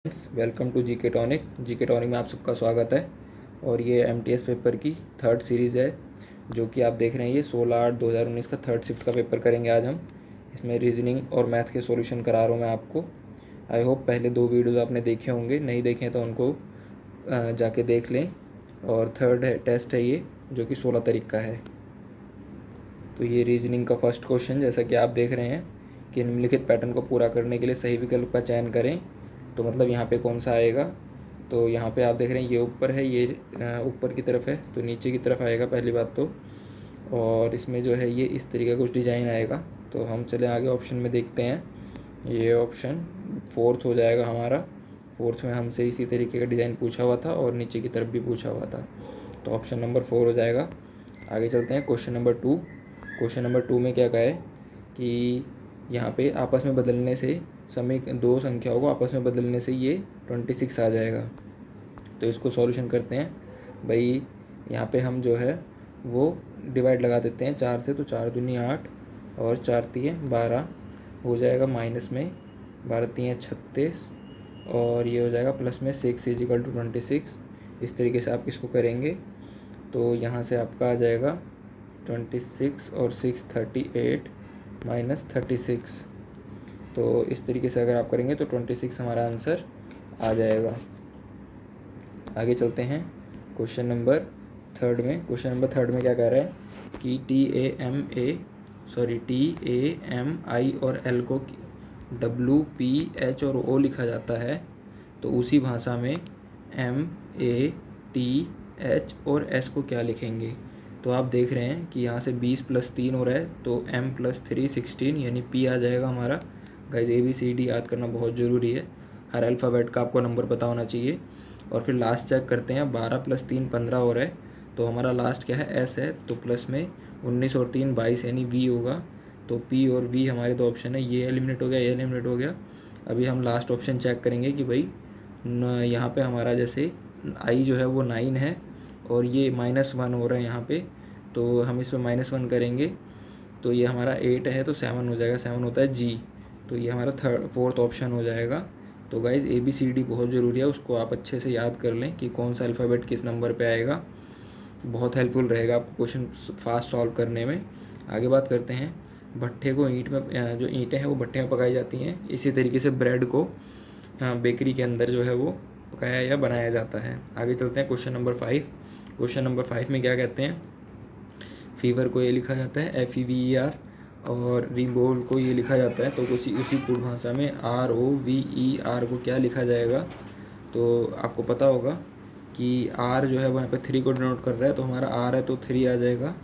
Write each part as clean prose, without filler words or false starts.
Welcome to GK tonic. GK tonic में आप सबका स्वागत है। और ये एमटीएस पेपर की थर्ड सीरीज़ है जो कि आप देख रहे हैं। ये 16/8/2019 का थर्ड शिफ्ट का पेपर करेंगे आज हम। इसमें रीजनिंग और मैथ के सॉल्यूशन करा रहा हूँ मैं आपको। आई होप पहले 2 वीडियोज़ आपने देखे होंगे, नहीं देखे तो उनको जाके देख लें। और थर्ड टेस्ट है ये, जो कि 16 तारीख का है। तो ये रीजनिंग का फर्स्ट क्वेश्चन, जैसा कि आप देख रहे हैं कि निम्नलिखित पैटर्न को पूरा करने के लिए सही विकल्प का चयन करें। तो मतलब यहाँ पे कौन सा आएगा, तो यहाँ पे आप देख रहे हैं ये ऊपर है, ये ऊपर की तरफ है, तो नीचे की तरफ आएगा पहली बात तो। और इसमें जो है ये इस तरीके का कुछ डिज़ाइन आएगा। तो हम चले आगे ऑप्शन में देखते हैं। ये ऑप्शन फोर्थ हो जाएगा हमारा। फोर्थ में हमसे इसी तरीके का डिज़ाइन पूछा हुआ था और नीचे की तरफ भी पूछा हुआ था, तो ऑप्शन नंबर 4 हो जाएगा। आगे चलते हैं क्वेश्चन नंबर 2। क्वेश्चन नंबर 2 में क्या कहा है कि यहाँ पे आपस में बदलने से समय 2 संख्याओं को आपस में बदलने से ये 26 आ जाएगा। तो इसको सॉल्यूशन करते हैं भाई। यहाँ पे हम जो है वो डिवाइड लगा देते हैं 4 से, तो 4 दूनी 8 और 4 तीन 12 हो जाएगा, माइनस में 12 तीन 36 और ये हो जाएगा प्लस में 6 इजिकल टू 26। इस तरीके से आप इसको करेंगे तो यहाँ से आपका आ जाएगा 26 और 6 38 माइनस 36। तो इस तरीके से अगर आप करेंगे तो 26 हमारा आंसर आ जाएगा। आगे चलते हैं क्वेश्चन नंबर थर्ड में। क्वेश्चन नंबर थर्ड में क्या कह रहा है कि TAMI और L को WPH और O लिखा जाता है, तो उसी भाषा में MATH और S को क्या लिखेंगे। तो आप देख रहे हैं कि यहाँ से 20 + 3 हो रहा है, तो M + 3 16 यानी P आ जाएगा हमारा। गाइस ABCD याद करना बहुत ज़रूरी है, हर अल्फ़ाबेट का आपको नंबर पता होना चाहिए। और फिर लास्ट चेक करते हैं, 12 + 3 15 हो रहा है, तो हमारा लास्ट क्या है S है, तो प्लस में 19 और 3 22 यानी V होगा। तो P और V हमारे 2 ऑप्शन है, ये एलिमिनेट हो गया, ये एलिमिनेट हो गया। अभी हम लास्ट ऑप्शन चेक करेंगे कि भाई यहाँ पे हमारा जैसे I जो है वो 9 है और ये -1 हो रहा है यहाँ पे, तो हम इस पर -1 करेंगे तो ये हमारा 8 है, तो 7 हो जाएगा, 7 होता है G। तो ये हमारा फोर्थ ऑप्शन हो जाएगा। तो गाइज़ ABCD बहुत ज़रूरी है, उसको आप अच्छे से याद कर लें कि कौन सा अल्फ़ाबेट किस नंबर पे आएगा। बहुत हेल्पफुल रहेगा आपको क्वेश्चन फास्ट सॉल्व करने में। आगे बात करते हैं, भट्ठे को ईंट में, जो ईंटें हैं वो भट्ठे में पकाई जाती हैं, इसी तरीके से ब्रेड को बेकरी के अंदर जो है वो पकाया या बनाया जाता है। आगे चलते हैं क्वेश्चन नंबर 5। क्वेश्चन नंबर 5 में क्या कहते हैं, फीवर को ये लिखा जाता है FEVER और रिबोल को ये लिखा जाता है, तो उसी पूर्ण भाषा में ROVER को क्या लिखा जाएगा। तो आपको पता होगा कि R जो है वो यहाँ पे 3 को डिनोट कर रहा है, तो हमारा R है तो 3 आ जाएगा।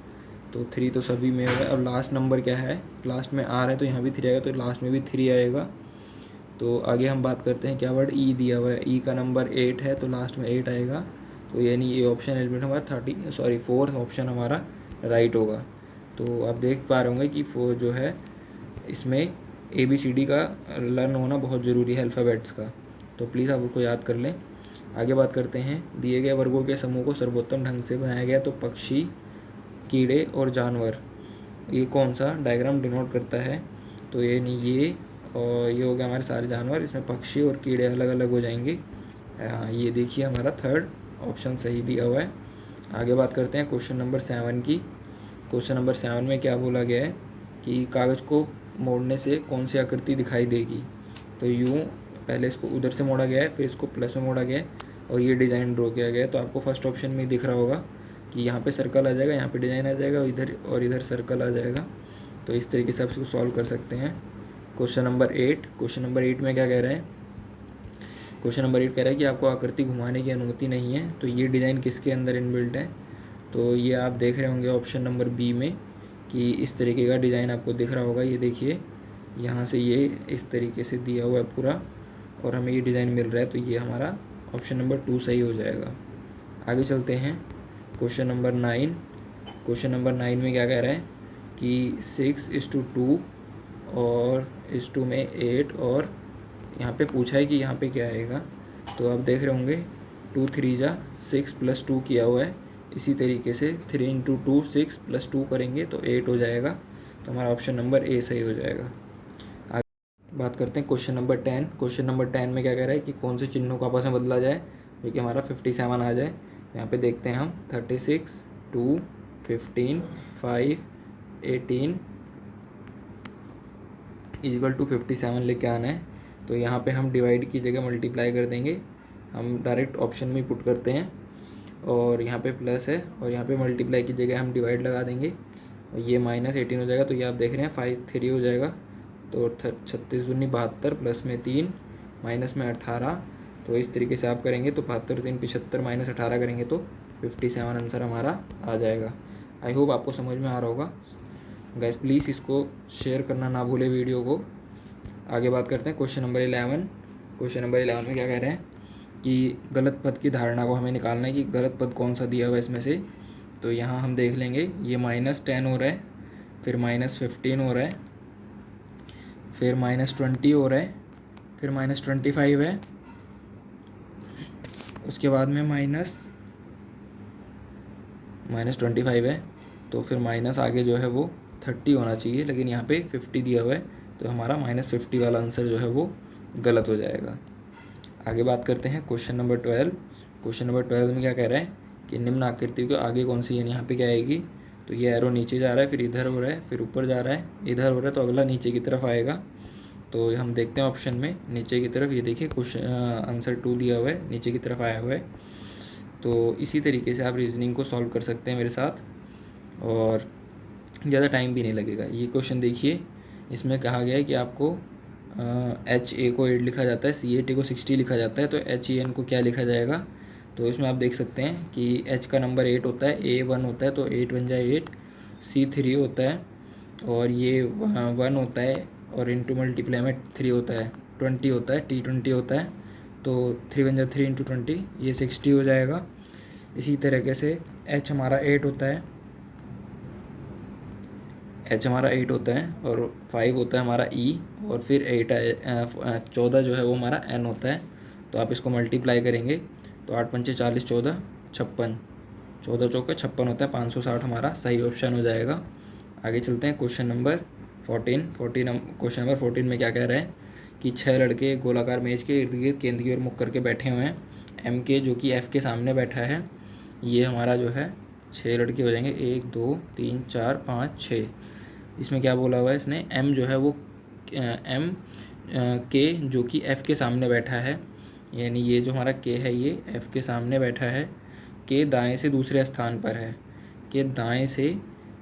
तो 3 तो सभी में है। और लास्ट नंबर क्या है, लास्ट में R है तो यहाँ भी 3 आएगा, तो लास्ट में भी 3 आएगा। तो आगे हम बात करते हैं, क्या वर्ड E दिया हुआ है, E का नंबर 8 है, तो लास्ट में 8 आएगा। तो यानी ये ऑप्शन एलिमेंट हमारा फोर्थ ऑप्शन हमारा राइट होगा। तो आप देख पा रहे होंगे कि जो है इसमें ABCD का लर्न होना बहुत ज़रूरी है अल्फ़ाबेट्स का, तो प्लीज़ आप उसको याद कर लें। आगे बात करते हैं, दिए गए वर्गों के समूह को सर्वोत्तम ढंग से बनाया गया, तो पक्षी, कीड़े और जानवर, ये कौन सा डायग्राम डिनोट करता है। तो ये नहीं, ये और ये हो गया हमारे सारे जानवर, इसमें पक्षी और कीड़े अलग अलग हो जाएंगे। हाँ, ये देखिए हमारा थर्ड ऑप्शन सही दिया हुआ है। आगे बात करते हैं क्वेश्चन नंबर 7 की। क्वेश्चन नंबर 7 में क्या बोला गया है कि कागज़ को मोड़ने से कौन सी आकृति दिखाई देगी। तो यूँ पहले इसको उधर से मोड़ा गया है, फिर इसको प्लस में मोड़ा गया है और ये डिज़ाइन ड्रॉ किया गया है। तो आपको फर्स्ट ऑप्शन में दिख रहा होगा कि यहाँ पे सर्कल आ जाएगा, यहाँ पे डिज़ाइन आ जाएगा, और इधर सर्कल आ जाएगा। तो इस तरीके से आप इसको सॉल्व कर सकते हैं। Question number 8। क्वेश्चन नंबर 8 में क्या कह रहे हैं, क्वेश्चन नंबर 8 कह रहा है कि आपको आकृति घुमाने की अनुमति नहीं है, तो ये डिज़ाइन किसके अंदर इनबिल्ट है। तो ये आप देख रहे होंगे ऑप्शन नंबर B में कि इस तरीके का डिज़ाइन आपको दिख रहा होगा। ये देखिए यहाँ से ये इस तरीके से दिया हुआ है पूरा और हमें ये डिज़ाइन मिल रहा है, तो ये हमारा ऑप्शन नंबर 2 सही हो जाएगा। आगे चलते हैं क्वेश्चन नंबर 9। क्वेश्चन नंबर 9 में क्या कह रहा है कि 6:2 और 2 में 8, और यहाँ पे पूछा है कि यहाँ पे क्या आएगा। तो आप देख रहे होंगे 2 3 जा 6 + 2 किया हुआ है, इसी तरीके से 3 × 2 6 + 2 करेंगे तो 8 हो जाएगा। तो हमारा ऑप्शन नंबर A सही हो जाएगा। बात करते हैं क्वेश्चन नंबर 10। क्वेश्चन नंबर 10 में क्या कह रहा है कि कौन से चिन्हों को आपस में बदला जाए जो कि हमारा 57 आ जाए। यहाँ पे देखते हैं हम 36, 2, 15, 5, 18 इजिकल टू 57 लेके आना है। तो यहाँ पे हम डिवाइड की जगह मल्टीप्लाई कर देंगे, हम डायरेक्ट ऑप्शन में पुट करते हैं और यहाँ पे प्लस है और यहाँ पे मल्टीप्लाई की जगह हम डिवाइड लगा देंगे और ये -18 हो जाएगा। तो ये आप देख रहे हैं 5 3 हो जाएगा। तो 36 दूनी 72 प्लस में 3 माइनस में 18। तो इस तरीके से आप करेंगे तो 72 3 75 माइनस 18 करेंगे तो 57 आंसर हमारा आ जाएगा। आई होप आपको समझ में आ रहा होगा। गाइस प्लीज़ इसको शेयर करना ना भूले वीडियो को। आगे बात करते हैं क्वेश्चन नंबर 11। क्वेश्चन नंबर 11 में क्या कह रहे हैं कि गलत पद की धारणा को हमें निकालना है कि गलत पद कौन सा दिया हुआ है इसमें से। तो यहाँ हम देख लेंगे ये -10 हो रहा है, फिर -15 हो रहा है, फिर -20 हो रहा है, फिर -25 है, उसके बाद में -25 है। तो फिर माइनस आगे जो है वो 30 होना चाहिए, लेकिन यहाँ पे 50 दिया हुआ है तो हमारा -50 वाला आंसर जो है वो गलत हो जाएगा। आगे बात करते हैं क्वेश्चन नंबर 12। क्वेश्चन नंबर 12 में क्या कह रहा है कि निम्न आकृति को आगे कौन सी यानी यहाँ पे क्या आएगी। तो ये एरो नीचे जा रहा है, फिर इधर हो रहा है, फिर ऊपर जा रहा है, इधर हो रहा है, तो अगला नीचे की तरफ आएगा। तो हम देखते हैं ऑप्शन में नीचे की तरफ, ये देखिए क्वेश्चन आंसर 2 दिया हुआ है, नीचे की तरफ आया हुआ है। तो इसी तरीके से आप रीजनिंग को सॉल्व कर सकते हैं मेरे साथ और ज़्यादा टाइम भी नहीं लगेगा। ये क्वेश्चन देखिए, इसमें कहा गया है कि आपको HA को 8 लिखा जाता है, CAT को 60 लिखा जाता है, तो HEN को क्या लिखा जाएगा। तो इसमें आप देख सकते हैं कि H का नंबर 8 होता है, A 1 होता है तो 8 बन जाए 8, C 3 होता है और ये 1 होता है और इंटू मल्टीप्लाई में 3 होता है, 20 होता है, T 20 होता है। तो 3 बन जाए 3 इंटू 20, ये 60 हो जाएगा। इसी तरीके से H हमारा 8 होता है, H हमारा 8 होता है और 5 होता है हमारा E और फिर 14 जो है वो हमारा N होता है। तो आप इसको मल्टीप्लाई करेंगे तो 8 पंचे 40, 14 56, 14 चौके 56 होता है, 560 हमारा सही ऑप्शन हो जाएगा। आगे चलते हैं क्वेश्चन नंबर 14। क्वेश्चन नंबर 14 में क्या कह रहे हैं कि 6 लड़के गोलाकार मेज के इर्द गिर्द केंद्र की ओर मुख करके बैठे हुए हैं। M के जो कि F के सामने बैठा है, ये हमारा जो है 6 लड़के हो जाएंगे, 1 2 3 4 5 6। इसमें क्या बोला हुआ है इसने, M जो है वो M के जो कि F के सामने बैठा है, यानी ये जो हमारा K है ये F के सामने बैठा है, K दाएं से दूसरे स्थान पर है, K दाएं से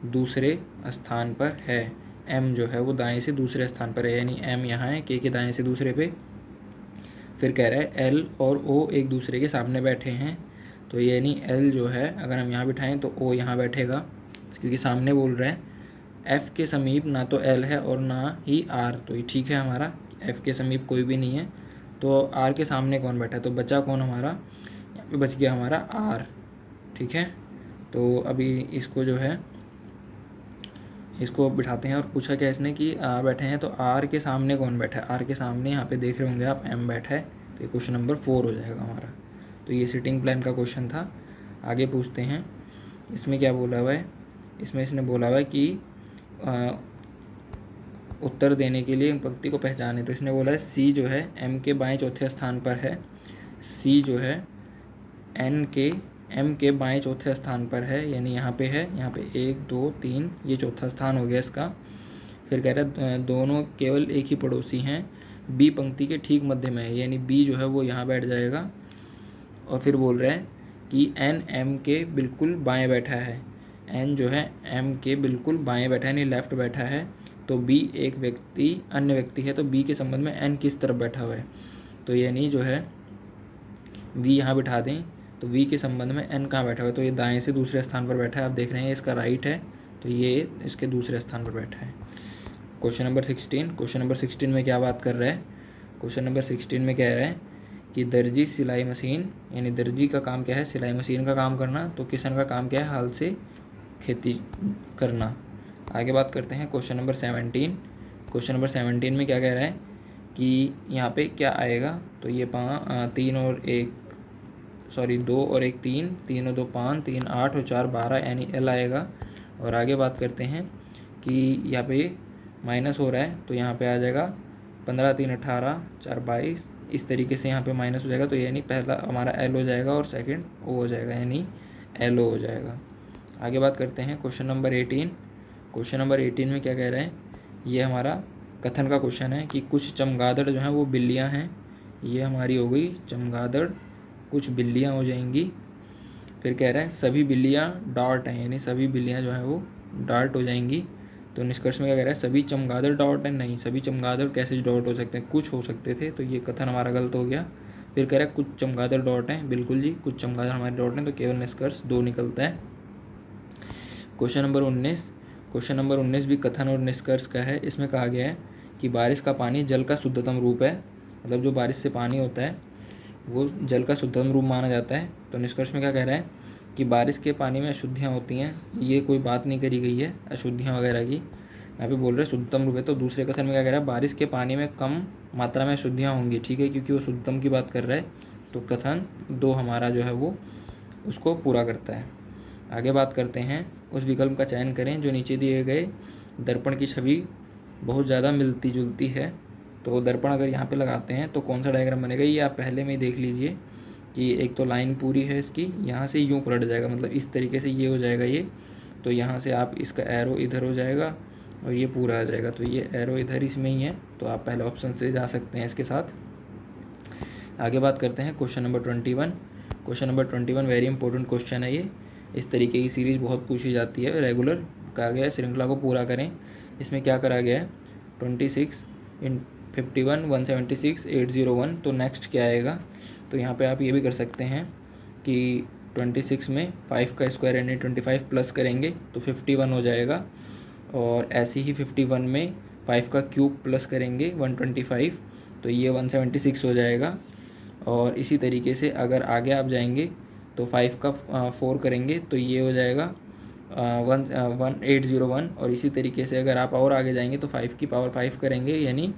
दूसरे स्थान पर है, M जो है वो दाएं से दूसरे स्थान पर है, यानी M यहाँ है, K के दाएं से दूसरे पे। फिर कह रहा है L और O एक दूसरे के सामने बैठे हैं, तो यानी L जो है अगर हम यहाँ बिठाएं तो O यहाँ बैठेगा क्योंकि सामने बोल रहे हैं। F के समीप ना तो L है और ना ही R, तो ये ठीक है हमारा, F के समीप कोई भी नहीं है। तो R के सामने कौन बैठा है, तो बचा कौन हमारा, यहाँ पे बच गया हमारा R, ठीक है। तो अभी इसको जो है इसको बिठाते हैं और पूछा क्या इसने कि R बैठे हैं, तो R के सामने कौन बैठा है, R के सामने यहाँ पे देख रहे होंगे आप M बैठा है, तो ये क्वेश्चन नंबर 4 हो जाएगा हमारा। तो ये सिटिंग प्लान का क्वेश्चन था। आगे पूछते हैं, इसमें क्या बोला हुआ है, इसमें इसने बोला हुआ है कि उत्तर देने के लिए पंक्ति को पहचाने। तो इसने बोला है C जो है M के बाएं चौथे स्थान पर है, C जो है N के M के बाएं चौथे स्थान पर है, यानी यहाँ पे है, यहाँ पे 1 2 3 ये चौथा स्थान हो गया इसका। फिर कह रहा है दोनों केवल एक ही पड़ोसी हैं, B पंक्ति के ठीक मध्य में है, यानी B जो है वो यहाँ बैठ जाएगा। और फिर बोल रहे हैं कि N M के बिल्कुल बाएं बैठा है, N जो है M के बिल्कुल बाएं बैठा है यानी लेफ्ट बैठा है। तो B एक व्यक्ति अन्य व्यक्ति है, तो B के संबंध में N किस तरफ बैठा हुआ है, तो यानी जो है V यहाँ बिठा दें, तो V के संबंध में N कहाँ बैठा हुआ है, तो ये दाएं से दूसरे स्थान पर बैठा है, आप देख रहे हैं इसका राइट है, तो ये इसके दूसरे स्थान पर बैठा है। Question number 16। क्वेश्चन नंबर 16 में क्या बात कर रहा है, क्वेश्चन नंबर 16 में कह रहे हैं कि दर्जी सिलाई मशीन, यानी दर्जी का काम क्या है, सिलाई मशीन का काम करना, तो किसान का काम क्या है, हाल से खेती करना। आगे बात करते हैं क्वेश्चन नंबर 17। क्वेश्चन नंबर 17 में क्या कह रहा है कि यहाँ पे क्या आएगा, तो ये 3 और 1 सॉरी 2 और 1 3, 3 और 2 5, 3 8 और 4 12 यानी L आएगा। और आगे बात करते हैं कि यहाँ पे माइनस हो रहा है, तो यहाँ पे आ जाएगा 15 3 18 4 22, इस तरीके से यहाँ पे माइनस हो जाएगा। तो यानी पहला हमारा एल हो जाएगा और सेकंड ओ हो जाएगा, यानी एल ओ हो जाएगा। आगे बात करते हैं क्वेश्चन नंबर 18। क्वेश्चन नंबर 18 में क्या कह रहे हैं, ये हमारा कथन का क्वेश्चन है कि कुछ चमगादड़ जो हैं वो बिल्लियाँ हैं। ये हमारी हो गई चमगादड़, कुछ बिल्लियाँ हो जाएंगी। फिर कह रहे हैं सभी बिल्लियाँ डार्ट हैं, यानी सभी बिल्लियाँ जो हैं वो डार्ट हो जाएंगी। तो निष्कर्ष में क्या कह रहा है, सभी चमगादड़ डॉट हैं। नहीं, सभी चमगादड़ कैसे डॉट हो सकते हैं, कुछ हो सकते थे, तो ये कथन हमारा गलत हो गया। फिर कह रहा है कुछ चमगादड़ डॉट हैं, बिल्कुल जी, कुछ चमगादड़ हमारे डॉट हैं, तो केवल निष्कर्ष 2 निकलता है। Question number 19। क्वेश्चन नंबर 19 भी कथन और निष्कर्ष का है। इसमें कहा गया है कि बारिश का पानी जल का शुद्धतम रूप है, मतलब जो बारिश से पानी होता है वो जल का शुद्धतम रूप माना जाता है। तो निष्कर्ष में क्या कह रहा है कि बारिश के पानी में अशुद्धियाँ होती हैं, ये कोई बात नहीं करी गई है अशुद्धियाँ वगैरह की, यहाँ पे बोल रहे हैं शुद्धतम रूप है। तो दूसरे कथन में क्या कह रहा है, बारिश के पानी में कम मात्रा में अशुद्धियाँ होंगी, ठीक है, क्योंकि वो शुद्धतम की बात कर रहा है। तो कथन 2 हमारा जो है वो उसको पूरा करता है। आगे बात करते हैं, उस विकल्प का चयन करें जो नीचे दिए गए दर्पण की छवि बहुत ज़्यादा मिलती जुलती है। तो दर्पण अगर यहाँ पे लगाते हैं तो कौन सा डायग्राम बनेगा, ये आप पहले में ही देख लीजिए कि एक तो लाइन पूरी है इसकी, यहाँ से यूँ पलट जाएगा, मतलब इस तरीके से ये हो जाएगा ये। तो यहाँ से आप इसका एरो इधर हो जाएगा और ये पूरा आ जाएगा, तो ये एरो इधर इसमें ही है, तो आप पहले ऑप्शन से जा सकते हैं इसके साथ। आगे बात करते हैं question number 21। Question number 21 very important question है ये। इस तरीके की सीरीज़ बहुत पूछी जाती है, रेगुलर कहा गया है श्रृंखला को पूरा करें। इसमें क्या करा गया है, 26 इन 51 176 801, तो नेक्स्ट क्या आएगा। तो यहाँ पे आप ये भी कर सकते हैं कि 26 में 5 का स्क्वायर यानी 25 प्लस करेंगे तो 51 हो जाएगा, और ऐसे ही 51 में 5 का क्यूब प्लस करेंगे 125, तो ये 176 हो जाएगा। और इसी तरीके से अगर आगे आप जाएंगे तो 5 का 4 करेंगे तो ये हो जाएगा 1801, और इसी तरीके से अगर आप और आगे जाएंगे तो 5 की पावर 5 करेंगे, यानी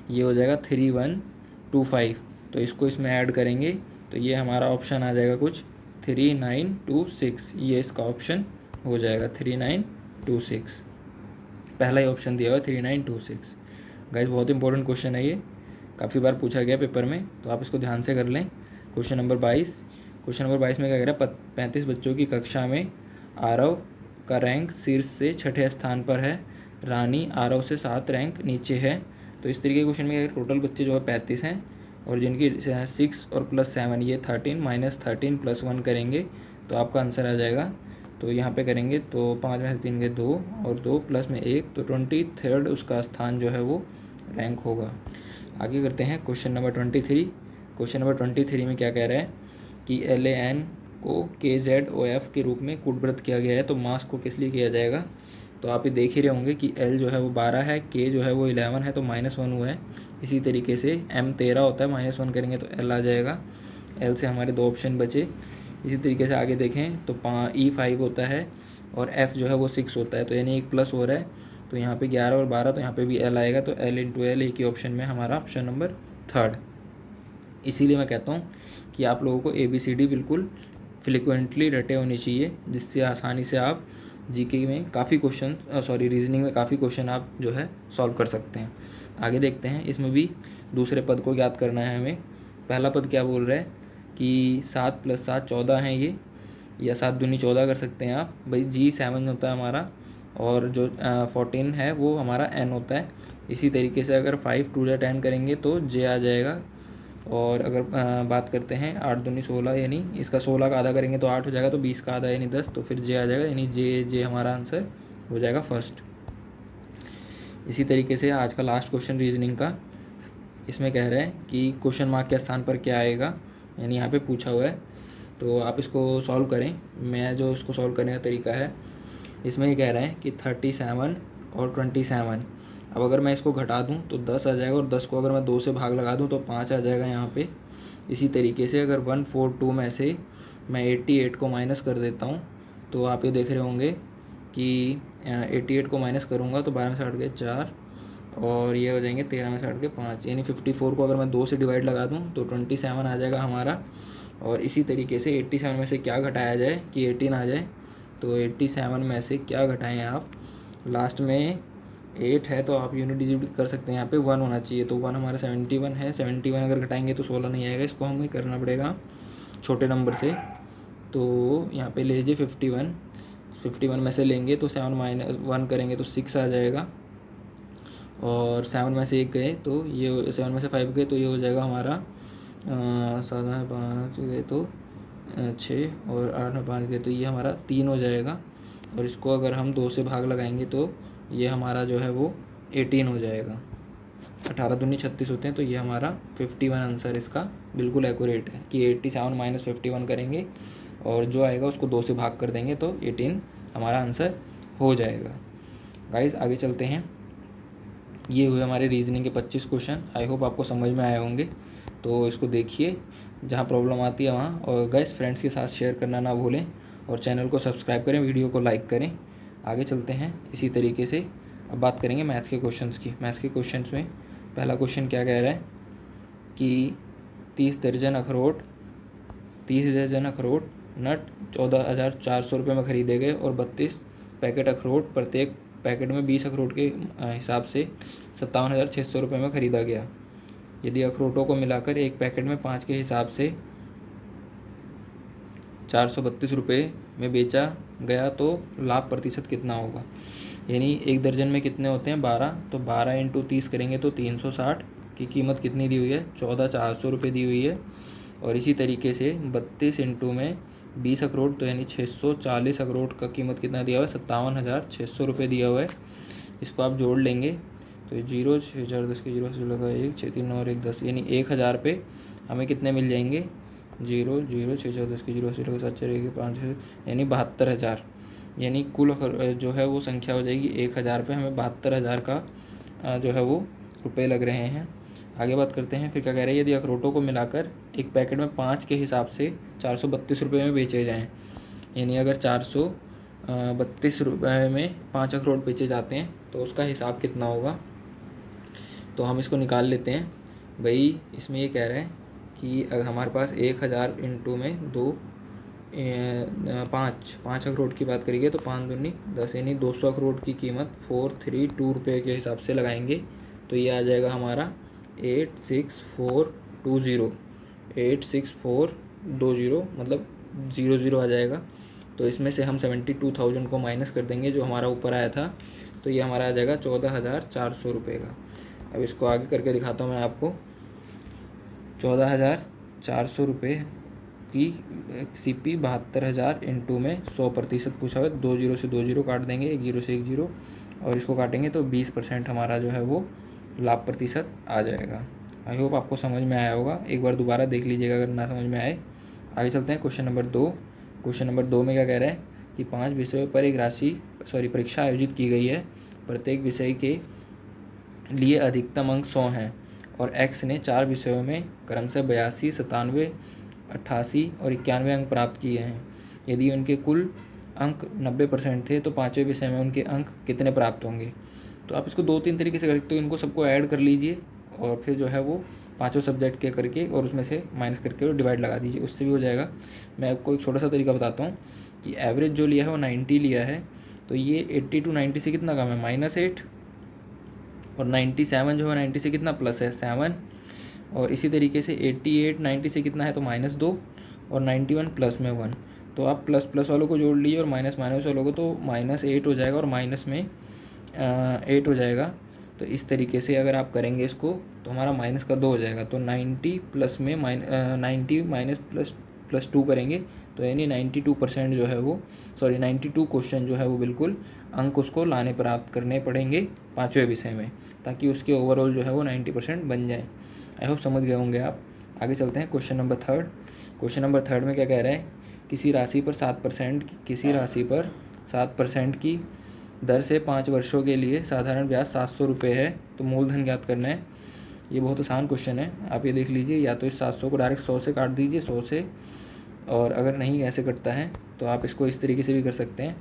ये हो जाएगा 3125। तो इसको इसमें ऐड करेंगे तो ये हमारा ऑप्शन आ जाएगा कुछ 3926, ये इसका ऑप्शन हो जाएगा 3926। पहला ही ऑप्शन दिया हुआ है 3926। गाइस बहुत इंपॉर्टेंट क्वेश्चन है ये, काफ़ी बार पूछा गया पेपर में, तो आप इसको ध्यान से कर लें। Question number 22। क्वेश्चन नंबर 22 में क्या कह रहा है, 35 बच्चों की कक्षा में आरव का रैंक शीर्ष से 6ठे स्थान पर है, रानी आरव से 7 रैंक नीचे है। तो इस तरीके के क्वेश्चन में टोटल बच्चे जो है 35 हैं, और जिनकी 6 और प्लस 7 ये 13 माइनस 13 प्लस 1 करेंगे तो आपका आंसर आ जाएगा। तो यहाँ पे करेंगे तो 5 में से 3 के 2 और 2 प्लस में 1, तो 23rd उसका स्थान जो है वो रैंक होगा। आगे करते हैं क्वेश्चन नंबर 23। क्वेश्चन नंबर 23 में क्या कह रहा है कि LAN को KZOF के रूप में कूटप्रत किया गया है, तो मास को किस लिए किया जाएगा। तो आप ये देख ही रहे होंगे कि L जो है वो 12 है, K जो है वो 11 है, तो -1 हुआ है। इसी तरीके से M 13 होता है, -1 करेंगे तो L आ जाएगा। L से हमारे 2 ऑप्शन बचे। इसी तरीके से आगे देखें तो E 5 होता है और F जो है वो 6 होता है, तो यानी एक प्लस हो रहा है, तो यहाँ पे 11 और 12, तो यहाँ पे भी L आएगा, तो L इंटू L एक ही ऑप्शन में हमारा ऑप्शन नंबर 3rd। इसीलिए मैं कहता हूँ कि आप लोगों को ABCD बिल्कुल फ्रिक्वेंटली रटे होनी चाहिए, जिससे आसानी से आप जीके में काफ़ी क्वेश्चन रीजनिंग में काफ़ी क्वेश्चन आप जो है सॉल्व कर सकते हैं। आगे देखते हैं, इसमें भी दूसरे पद को ज्ञात करना है हमें। पहला पद क्या बोल रहा है कि 7 + 7 14 हैं ये, या 7 दूनी 14 कर सकते हैं आप। भाई G7 होता है हमारा, और जो 14 है वो हमारा N होता है। इसी तरीके से अगर 5 2 10 करेंगे तो J आ जाएगा। और अगर बात करते हैं 8 दूनी 16, यानी इसका 16 का आधा करेंगे तो 8 हो जाएगा, तो 20 का आधा यानी 10, तो फिर J आ जाएगा, यानी J हमारा आंसर हो जाएगा फर्स्ट। इसी तरीके से आज का लास्ट क्वेश्चन रीजनिंग का, इसमें कह रहे हैं कि क्वेश्चन मार्क के स्थान पर क्या आएगा, यानी यहाँ पे पूछा हुआ है, तो आप इसको सॉल्व करें। मैं जो इसको सॉल्व करने का तरीका है, इसमें ये कह रहे हैं कि 37 और 27, अब अगर मैं इसको घटा दूं तो 10 आ जाएगा, और 10 को अगर मैं 2 से भाग लगा दूं तो 5 आ जाएगा यहाँ पे। इसी तरीके से अगर 142 में से मैं 88 को माइनस कर देता हूँ, तो आप ये देख रहे होंगे कि 88 को माइनस करूँगा तो 12 में से 8 गए 4, और ये हो जाएंगे 13 में से 8 गए 5, यानी 54 को अगर मैं 2 से डिवाइड लगा दूँ तो 27 आ जाएगा हमारा। और इसी तरीके से 87 में से क्या घटाया जाए कि 18 आ जाए, तो 87 में से क्या घटाएं आप, लास्ट में 8 है तो आप यूनिट डिजिट कर सकते हैं, यहाँ पे 1 होना चाहिए, तो 1 हमारा 71 है, 71 अगर घटाएंगे तो 16 नहीं आएगा, इसको हमें करना पड़ेगा छोटे नंबर से। तो यहाँ पे ले लीजिए 51, 51 में से लेंगे तो 7 माइनस 1 करेंगे तो 6 आ जाएगा, और 7 में से 1 गए तो ये 7 में से 5 गए तो ये हो जाएगा हमारा 7 में 5 गए तो 6, और 8 में 5 गए तो ये हमारा 3 हो जाएगा, और इसको अगर हम 2 से भाग लगाएंगे तो ये हमारा जो है वो 18 हो जाएगा। 18 दूनी 36 होते हैं, तो ये हमारा 51 आंसर इसका बिल्कुल एक्यूरेट है कि 87 माइनस 51 करेंगे और जो आएगा उसको 2 से भाग कर देंगे तो 18 हमारा आंसर हो जाएगा। गाइस आगे चलते हैं। ये हुए हमारे रीजनिंग के 25 क्वेश्चन। आई होप आपको समझ में आए होंगे, तो इसको देखिए जहाँ प्रॉब्लम आती है वहाँ, और गाइस फ्रेंड्स के साथ शेयर करना ना भूलें, और चैनल को सब्सक्राइब करें, वीडियो को लाइक करें। आगे चलते हैं इसी तरीके से। अब बात करेंगे मैथ्स के क्वेश्चंस की। मैथ्स के क्वेश्चंस में पहला क्वेश्चन क्या कह रहा है कि 30 दर्जन अखरोट नट 14,400 रुपये में ख़रीदे गए, और 32 पैकेट अखरोट, प्रत्येक पैकेट में 20 अखरोट के हिसाब से 57,600 रुपये में ख़रीदा गया। यदि अखरोटों को मिलाकर एक पैकेट में 5 के हिसाब से 432 रुपये में बेचा गया तो लाभ प्रतिशत कितना होगा। यानी एक दर्जन में कितने होते हैं 12, तो 12 इंटू 30 करेंगे तो 360 की कीमत कितनी दी हुई है 14,400 रुपये दी हुई है। और इसी तरीके से 32 इंटू में 20 अखरोट, तो यानी 640 अखरोट का कीमत कितना दिया हुआ है 57,600 रुपये दिया हुआ है। इसको आप जोड़ लेंगे तो 0 6 4 10 के 0 से लगा 1 6 3 9 और 1 10, यानी 1,000 पे हमें कितने मिल जाएंगे 0 0 6 4 10 के 0 से लगा 7 4 1 5 यानी 72,000। यानी कुल जो है वो संख्या हो जाएगी 1,000 पे, हमें 72,000 का जो है वो रुपए लग रहे हैं। आगे बात करते हैं फिर क्या कह रहे हैं, यदि अखरोटों को मिलाकर एक पैकेट में 5 के हिसाब से 432 रुपये में बेचे जाएँ, यानी अगर 432 रुपये में 5 अखरोट बेचे जाते हैं तो उसका हिसाब कितना होगा। तो हम इसको निकाल लेते हैं। भाई इसमें ये कह रहे हैं कि अगर हमारे पास 1,000 इंटू में 2 पाँच अखरोट की बात करेंगे तो 5 दूनी 10, यानी 200 अखरोट की कीमत 432 रुपये के हिसाब से लगाएंगे तो ये आ जाएगा हमारा 86420 मतलब 00 आ जाएगा। तो इसमें से हम 72,000 को माइनस कर देंगे जो हमारा ऊपर आया था, तो ये हमारा आ जाएगा 14,400 रुपये का। अब इसको आगे करके दिखाता हूँ मैं आपको। 14,400 रुपये की CP 72,000 इंटू में 100% पूछा हुआ है, 2 0 से 2 0 काट देंगे, 1 0 से 1 0 और इसको काटेंगे तो 20% हमारा जो है वो लाभ प्रतिशत आ जाएगा। आई होप आपको समझ में आया होगा, एक बार दोबारा देख लीजिएगा अगर ना समझ में आए। आगे चलते हैं क्वेश्चन नंबर 2। क्वेश्चन नंबर 2 में क्या कह रहा है कि 5 विषयों पर एक परीक्षा आयोजित की गई है, प्रत्येक विषय के लिए अधिकतम अंक 100 हैं और X ने 4 विषयों में क्रमशः 82, 97, 88 और 91 अंक प्राप्त किए हैं। यदि उनके कुल अंक 90% थे तो 5वें विषय में उनके अंक कितने प्राप्त होंगे। तो आप इसको 2-3 तरीके से कर सकते हो, इनको सबको ऐड कर लीजिए और फिर जो है वो 5 सब्जेक्ट के करके और उसमें से माइनस करके और डिवाइड लगा दीजिए, उससे भी हो जाएगा। मैं आपको एक छोटा सा तरीका बताता हूँ कि एवरेज जो लिया है वो 90 लिया है, तो ये 80 to 90 से कितना कम है -8, और 97 जो है 90 से कितना प्लस है 7, और इसी तरीके से 88 90 से कितना है तो -2, और 91 प्लस में 1। तो आप प्लस प्लस वालों को जोड़ लीजिए और माइनस माइनस वालों को, तो -8 हो जाएगा और माइनस में 8 हो जाएगा। तो इस तरीके से अगर आप करेंगे इसको तो हमारा माइनस का 2 हो जाएगा। तो 90 प्लस में 90 माइनस प्लस 2 करेंगे तो यानी 92% जो है वो 92 क्वेश्चन जो है वो बिल्कुल अंक उसको लाने प्राप्त करने पड़ेंगे 5वें विषय में, ताकि उसके ओवरऑल जो है वो 90% बन जाए। आई होप समझ गए होंगे आप। आगे चलते हैं क्वेश्चन नंबर 3। क्वेश्चन नंबर 3 में क्या कह रहा है, किसी राशि पर 7% की दर से 5 वर्षों के लिए साधारण ब्याज 700 रुपये है, तो मूलधन ज्ञात करना है। ये बहुत आसान क्वेश्चन है, आप ये देख लीजिए। या तो इस 700 को डायरेक्ट 100 से काट दीजिए, 100 से, और अगर नहीं ऐसे कटता है तो आप इसको इस तरीके से भी कर सकते हैं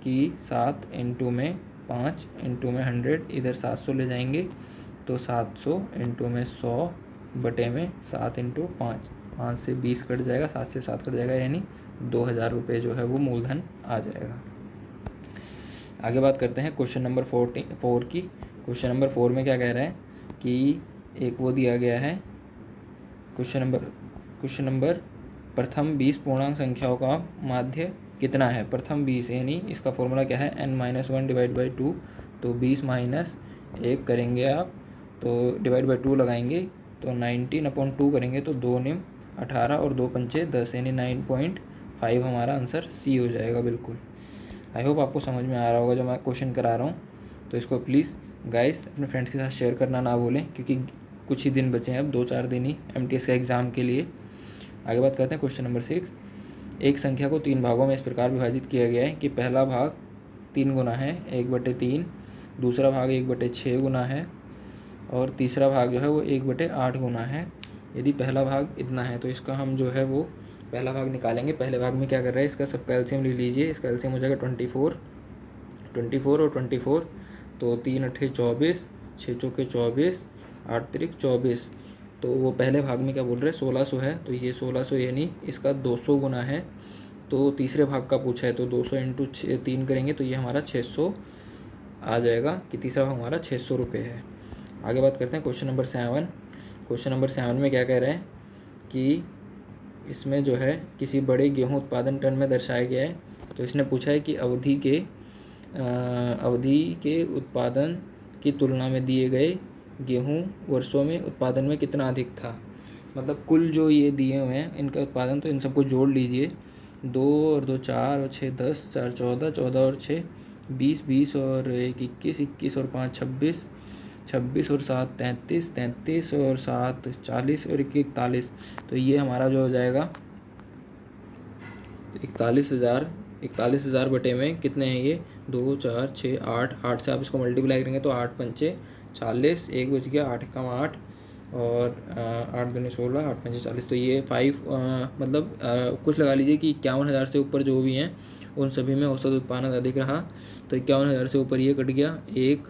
कि 7 इंटू में 5 इंटू में 100, इधर 700 ले जाएंगे तो 700 इंटू में 100 बटे में 7 इंटू 5 से 20 कट जाएगा, 7 से 7 कट जाएगा, यानी 2,000 रुपये जो है वो मूलधन आ जाएगा। आगे बात करते हैं क्वेश्चन नंबर 4 की। क्वेश्चन नंबर 4 में क्या कह रहा है कि एक वो दिया गया है क्वेश्चन नंबर प्रथम 20 पूर्णांक संख्याओं का माध्य कितना है। प्रथम 20 यानी इसका फॉर्मूला क्या है, n-1 डिवाइड बाई 2। तो 20 माइनस 1 करेंगे आप तो डिवाइड बाई 2 लगाएंगे तो 19/2 करेंगे तो 2 निम 18 और 2 पंचे 10 यानी 9.5 हमारा आंसर सी हो जाएगा। बिल्कुल, आई होप आपको समझ में आ रहा होगा जो मैं क्वेश्चन करा रहा हूँ। तो इसको प्लीज़ गाइस अपने फ्रेंड्स के साथ शेयर करना ना भूलें, क्योंकि कुछ ही दिन बचे हैं, अब 2-4 दिन ही MTS का एग्ज़ाम के लिए। आगे बात करते हैं क्वेश्चन नंबर 6। एक संख्या को 3 भागों में इस प्रकार विभाजित किया गया है कि पहला भाग 3 गुना है 1/3, दूसरा भाग 1/6 गुना है और तीसरा भाग जो है वो 1/8 गुना है। यदि पहला भाग इतना है तो इसका हम जो है वो पहला भाग निकालेंगे। पहले भाग में क्या कर रहा है, इसका सब कैल्शियम ले लीजिए। इसका कैल्शियम हो जाएगा 24 और 24, तो 3 अट्ठे 24, 6 चौके 24, 8 त्रिक 24। तो वो पहले भाग में क्या बोल रहे हैं 1600 है, तो ये 1600 यानी इसका 200 गुना है। तो तीसरे भाग का पूछा है तो 200 इंटू 3 करेंगे तो ये हमारा 600 आ जाएगा कि तीसरा भाग हमारा 600 रुपये है। आगे बात करते हैं क्वेश्चन नंबर 7। क्वेश्चन नंबर 7 में क्या कह रहे हैं कि इसमें जो है किसी बड़े गेहूं उत्पादन टन में दर्शाया गया है। तो इसने पूछा है कि अवधि के उत्पादन की तुलना में दिए गए गेहूं वर्षों में उत्पादन में कितना अधिक था। मतलब कुल जो ये दिए हुए हैं इनका उत्पादन, तो इन सबको जोड़ लीजिए। 2 और 2 4 और 6 10, 4 14, 14 और 6 20, 20 और 1 21, 21 और 5 26, 26 और 7 33, 33 और 7 40 और 1 41। तो ये हमारा जो हो जाएगा 41,000 बटे में कितने हैं ये 2 4 6 8, 8 से आप इसको मल्टीप्लाई करेंगे तो 8 पंचे 40, 1 बच गया 8 एकम 8 और 8 दूनी 16, 8 पंचे 40। तो ये 5 मतलब कुछ लगा लीजिए कि 51,000 से ऊपर जो भी हैं उन सभी में औसत उत्पादन अधिक रहा। तो 51,000 से ऊपर ये कट गया, 1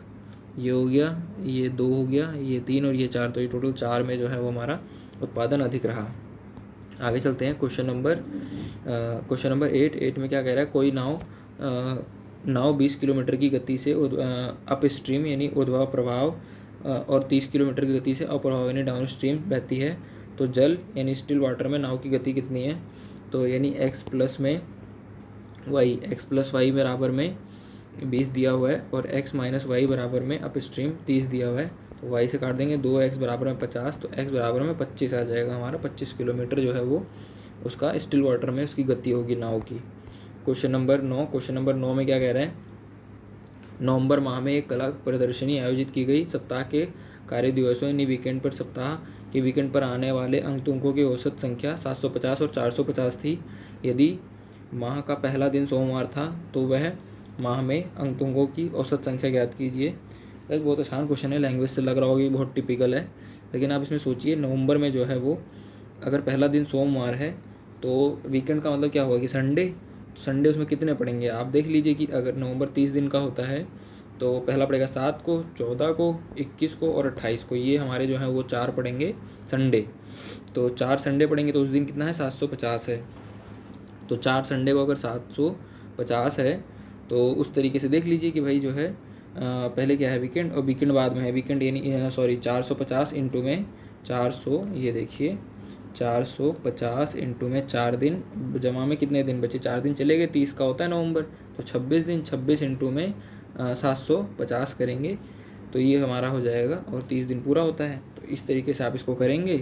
ये हो गया, ये 2 हो गया, ये 3 और ये 4। तो ये टोटल 4 में जो है वो हमारा उत्पादन अधिक रहा। आगे चलते हैं क्वेश्चन नंबर 8 में क्या कह रहा है, कोई नाव 20 किलोमीटर की गति से अप स्ट्रीम यानी ऊर्ध्वाधर प्रवाह और 30 किलोमीटर की गति से अप्रवाह यानी डाउन स्ट्रीम बहती है। तो जल यानी स्टिल वाटर में नाव की गति कितनी है। तो यानी x प्लस वाई बराबर में 20 दिया हुआ है और x माइनस वाई बराबर में अप स्ट्रीम 30 दिया हुआ है। तो y से काट देंगे, 2x बराबर में 50, तो x बराबर में 25 आ जाएगा हमारा। 25 किलोमीटर जो है वो उसका स्टिल वाटर में उसकी गति होगी नाव की। क्वेश्चन नंबर 9 में क्या कह रहे हैं, नवंबर माह में एक कला प्रदर्शनी आयोजित की गई। सप्ताह के कार्य दिवसों यानी वीकेंड पर सप्ताह के वीकेंड पर आने वाले अंकतुकों की औसत संख्या 750 और 450 थी। यदि माह का पहला दिन सोमवार था तो वह माह में अंकतुकों की औसत संख्या ज्ञात कीजिए। गाइस बहुत आसान क्वेश्चन है, लैंग्वेज से लग रहा होगा कि बहुत टिपिकल है, लेकिन आप इसमें सोचिए नवंबर में जो है वो अगर पहला दिन सोमवार है तो वीकेंड का मतलब क्या होगा कि संडे उसमें कितने पड़ेंगे आप देख लीजिए कि अगर नवंबर 30 दिन का होता है तो पहला पड़ेगा 7 को, 14 को, 21 को और 28 को। ये हमारे जो है वो 4 पड़ेंगे संडे। तो 4 संडे पड़ेंगे तो उस दिन कितना है 750 है। तो 4 संडे को अगर 750 है तो उस तरीके से देख लीजिए कि भाई जो है पहले क्या है वीकेंड और वीकेंड बाद में है वीकेंड यानी 450 इंटू में 400, ये देखिए 450 इंटू में 4 दिन, जमा में कितने दिन बचे 4 दिन चले गए, 30 का होता है नवंबर, तो 26 दिन, 26 इंटू में 750 करेंगे तो ये हमारा हो जाएगा और 30 दिन पूरा होता है। तो इस तरीके से आप इसको करेंगे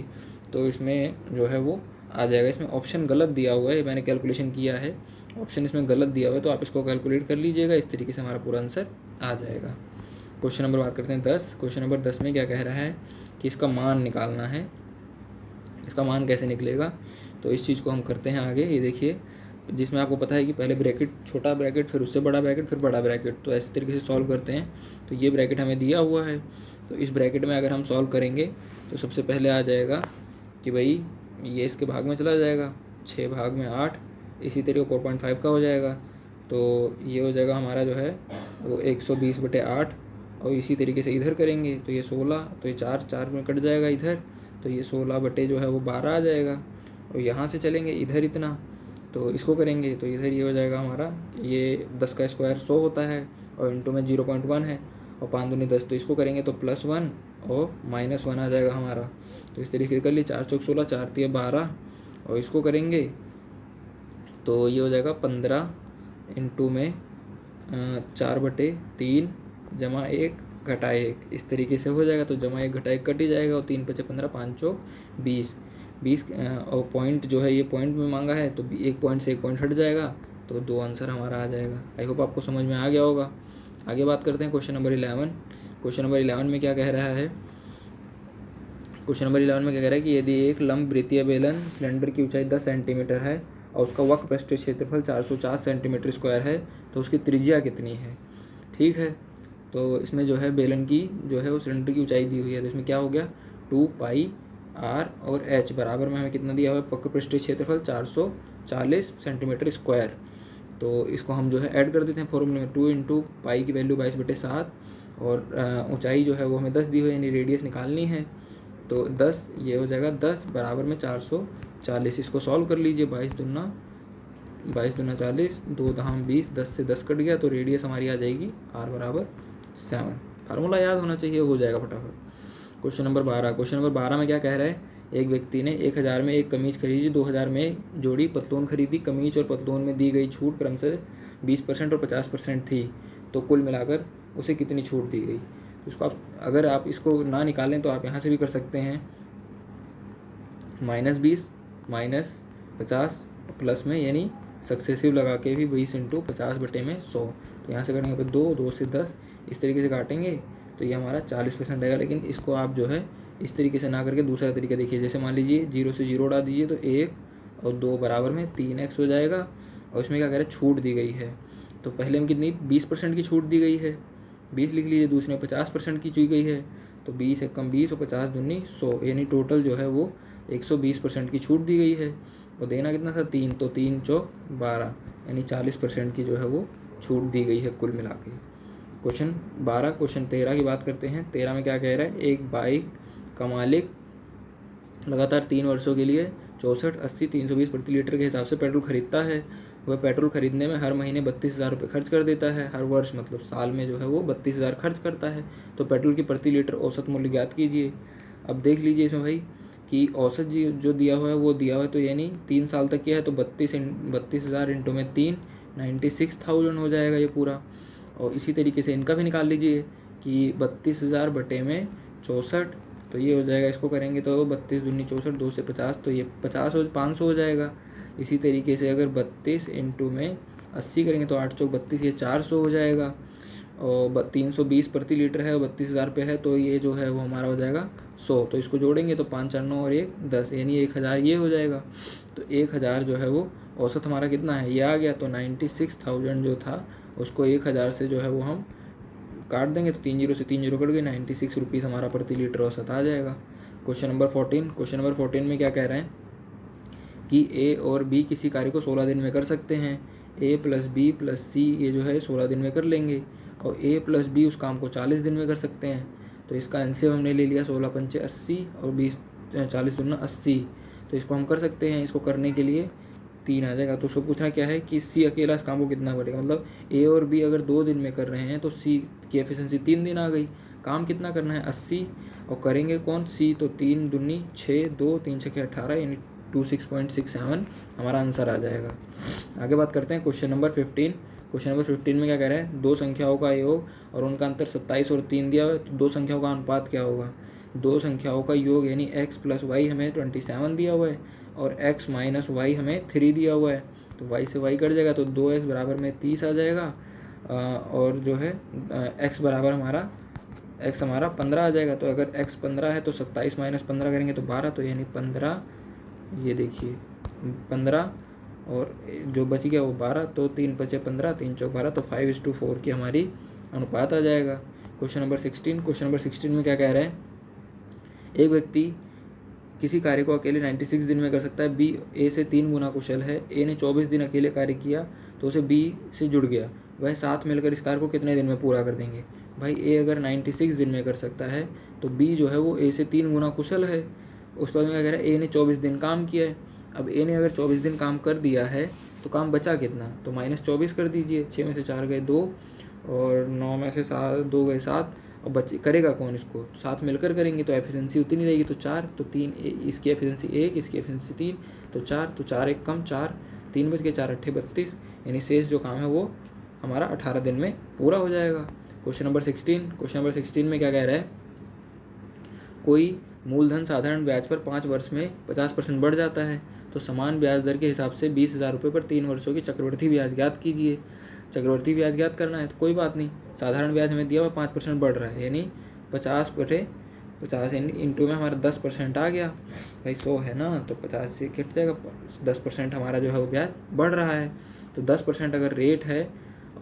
तो इसमें जो है वो आ जाएगा। इसमें ऑप्शन गलत दिया हुआ है, मैंने कैलकुलेशन किया है, ऑप्शन इसमें गलत दिया हुआ है तो आप इसको कैलकुलेट कर लीजिएगा। इस तरीके से हमारा पूरा आंसर आ जाएगा। क्वेश्चन नंबर बात करते हैं 10। क्वेश्चन नंबर 10 में क्या कह रहा है कि इसका मान निकालना है। इसका मान कैसे निकलेगा तो इस चीज़ को हम करते हैं आगे। ये देखिए जिसमें आपको पता है कि पहले ब्रैकेट, छोटा ब्रैकेट, फिर उससे बड़ा ब्रैकेट, फिर बड़ा ब्रैकेट, तो इस तरीके से सॉल्व करते हैं। तो ये ब्रैकेट हमें दिया हुआ है तो इस ब्रैकेट में अगर हम सॉल्व करेंगे तो सबसे पहले आ जाएगा कि भाई ये इसके भाग में चला जाएगा, 6 भाग में 8, इसी तरीके 4.5 का हो जाएगा। तो ये हो जाएगा हमारा जो है वो 120/8 और इसी तरीके से इधर करेंगे तो ये 16, तो ये 4 में कट जाएगा इधर, तो ये 16 बटे जो है वो 12 आ जाएगा। और यहाँ से चलेंगे इधर इतना तो इसको करेंगे तो ये सर ये हो जाएगा हमारा, ये 10 का स्क्वायर 100 होता है और इंटू में 0.1 है और 5 दूनी 10, तो इसको करेंगे तो +1 और -1 आ जाएगा हमारा। तो इस तरीके से कर लिए, 4 चौक 16, 4 तिया 12 और इसको करेंगे तो ये हो जाएगा 15 इंटू में 4/3 जमा 1 घटा 1, इस तरीके से हो जाएगा। तो जमा 1 घटा 1 कट ही जाएगा और 3 × 5 = 15, 5 चौक 20 और पॉइंट जो है ये पॉइंट में मांगा है तो एक पॉइंट से एक पॉइंट हट जाएगा, तो 2 आंसर हमारा आ जाएगा। आई होप आपको समझ में आ गया होगा। आगे बात करते हैं क्वेश्चन नंबर 11। क्वेश्चन नंबर 11 में क्या कह रहा है, क्वेश्चन नंबर 11 में क्या कह रहा है कि यदि एक लंब वृत्तीय बेलन सिलेंडर की ऊंचाई 10 सेंटीमीटर है और उसका वक्र पृष्ठीय क्षेत्रफल 450 सेंटीमीटर स्क्वायर है तो उसकी त्रिज्या कितनी है। ठीक है, तो इसमें जो है बेलन की जो है वो सिलेंडर की ऊंचाई दी हुई है, तो इसमें क्या हो गया 2πr और h बराबर में हमें कितना दिया हुआ है, वक्र पृष्ठीय क्षेत्रफल 440 सेंटीमीटर स्क्वायर। तो इसको हम जो है ऐड कर देते हैं फॉर्मूले में, 2 × पाई की वैल्यू 22/7 और ऊंचाई जो है वो हमें 10 दी हुई है, यानी रेडियस निकालनी है। तो 10 ये हो जाएगा 10 बराबर में 440, इसको सॉल्व कर लीजिए, 22 दूना 40, 2 दहाम 20, 10 से 10 कट गया तो रेडियस हमारी आ जाएगी r बराबर 7। फार्मूला याद होना चाहिए, हो जाएगा फटाफट। Question number 12। क्वेश्चन नंबर 12 में क्या कह रहा है, एक व्यक्ति ने 1000 में एक कमीज खरीदी, 2000 में जोड़ी पतलून खरीदी। कमीज और पतलून में दी गई छूट क्रम से 20% और 50% थी, तो कुल मिलाकर उसे कितनी छूट दी गई। उसको आप अगर आप इसको ना निकालें तो आप यहाँ से भी कर सकते हैं, -20 -50 प्लस में यानी सक्सेसिव लगा के भी 20 × 50/100। तो यहाँ से करेंगे 2 से 10, इस तरीके से काटेंगे तो ये हमारा 40% आएगा। लेकिन इसको आप जो है इस तरीके से ना करके दूसरा तरीका देखिए, जैसे मान लीजिए 0 से 0 उड़ा दीजिए तो 1 और 2 बराबर में 3x हो जाएगा। और इसमें क्या कह रहे हैं, छूट दी गई है, तो पहले में कितनी 20% की छूट दी गई है, 20 लिख लीजिए, दूसरे में 50% की चुई गई है, तो 20 × 20 और 50 दूनी 100, यानी टोटल जो है वो 120% की छूट दी गई है। और देना कितना था 3, तो 3 चौक 12, यानी 40% की जो है वो छूट दी गई है कुल मिला के। क्वेश्चन 12। क्वेश्चन 13 की बात करते हैं। 13 में क्या कह रहा है, एक बाइक का मालिक लगातार 3 वर्षों के लिए 64, 80, 320 प्रति लीटर के हिसाब से पेट्रोल खरीदता है। वह पेट्रोल खरीदने में हर महीने 32,000 रुपये खर्च कर देता है। हर वर्ष मतलब साल में जो है वो 32,000 खर्च करता है। तो पेट्रोल की प्रति लीटर औसत मूल्य ज्ञात कीजिए। अब देख लीजिए इसमें भाई कि औसत जो दिया हुआ है वो दिया हुआ है, तो यानी 3 साल तक क्या है, तो 32,000 इंटू में 3 96,000 हो जाएगा ये पूरा। और इसी तरीके से इनका भी निकाल लीजिए कि 32,000 बटे में 64, तो ये हो जाएगा, इसको करेंगे तो 32 दूनी 64, 2 से 50, तो ये 500 हो जाएगा। इसी तरीके से अगर 32 इंटू में 80 करेंगे तो 8 चौक 32, ये 400 हो जाएगा। और 320 प्रति लीटर है और 32,000 पे है, तो ये जो है वो हमारा हो जाएगा 100। तो इसको जोड़ेंगे तो 5 4 9 और 1 10, यानी 1000 ये हो जाएगा। तो 1000 जो है वो औसत हमारा कितना है, ये आ गया। तो 96,000 जो था उसको 1000 से जो है वो हम काट देंगे, तो 3 0 से 3 0 कट गए, 96 रुपीज़ हमारा प्रति लीटर औसत आ जाएगा। Question number 14। क्वेश्चन नंबर 14 में क्या कह रहे हैं कि ए और बी किसी कार्य को 16 दिन में कर सकते हैं। a + b + c ये जो है 16 दिन में कर लेंगे और a + b उस काम को 40 दिन में कर सकते हैं। तो इसका एलसीएम हमने ले लिया, 16 × 5 = 80 और 20 40 दूना 80। तो इसको हम कर सकते हैं, इसको करने के लिए 3 आ जाएगा। तो उसको पूछना क्या है कि सी अकेला इस काम को कितना करेगा, मतलब ए और बी अगर 2 दिन में कर रहे हैं तो सी की एफिशिएंसी 3 दिन आ गई। काम कितना करना है 80, और करेंगे कौन सी, तो 3 दूनी 6, 2 3 6 18, यानी 26.67 हमारा आंसर आ जाएगा। आगे बात करते हैं क्वेश्चन नंबर 15। क्वेश्चन नंबर 15 में क्या कह रहे हैं, दो संख्याओं का योग और उनका अंतर 27 और 3 दिया हुआ है, तो दो संख्याओं का अनुपात क्या होगा। दो संख्याओं का योग यानी x + y हमें 27 दिया हुआ है और x - y हमें 3 दिया हुआ है, तो y से y कट जाएगा, तो 2x बराबर में 30 आ जाएगा। और जो है x बराबर हमारा 15 आ जाएगा। तो अगर x 15 है तो 27 - 15 करेंगे तो 12, तो यानी 15, ये देखिए 15 और जो बच गया वो 12, तो 3 × 5 = 15, 3 चौक 12, तो 5:4 की हमारी अनुपात आ जाएगा। Question number 16। क्वेश्चन नंबर 16 में क्या कह रहे हैं, एक व्यक्ति किसी कार्य को अकेले 96 दिन में कर सकता है। बी ए से 3 गुना कुशल है। ए ने 24 दिन अकेले कार्य किया तो उसे बी से जुड़ गया, वह साथ मिलकर इस कार्य को कितने दिन में पूरा कर देंगे। भाई ए अगर 96 दिन में कर सकता है तो बी जो है वो ए से 3 गुना कुशल है। उसके बाद में क्या कह रहा है, ए ने 24 दिन काम किया है। अब ए ने अगर 24 दिन काम कर दिया है तो काम बचा कितना, तो -24 कर दीजिए। 6 में से 4 गए 2 और 9 में से 2 गए 7, और बच्चे करेगा कौन इसको, तो 7 मिलकर करेंगे तो एफिशिएंसी उतनी रहेगी, तो 4, तो 3 इसकी एफिशिएंसी 1, इसकी एफिशिएंसी 3, तो 4, तो 4 एक कम 4, 3 बच के 4 8 32, यानी शेष जो काम है वो हमारा 18 दिन में पूरा हो जाएगा। क्वेश्चन नंबर 16 में क्या कह रहा है, कोई मूलधन साधारण ब्याज पर 5 वर्ष में 50% बढ़ जाता है तो समान ब्याज दर के हिसाब से 20,000 रुपये पर 3 वर्षों की चक्रवृद्धि ब्याज ज्ञात कीजिए। चक्रवृद्धि ब्याज ज्ञात करना है तो कोई बात नहीं, साधारण ब्याज हमें दिया हुआ 5% बढ़ रहा है, यानी 50/50 इंटू में हमारा 10% आ गया भाई। 100 है ना, तो 50 से कट जाएगा, 10% हमारा जो है वो ब्याज बढ़ रहा है। तो 10% अगर रेट है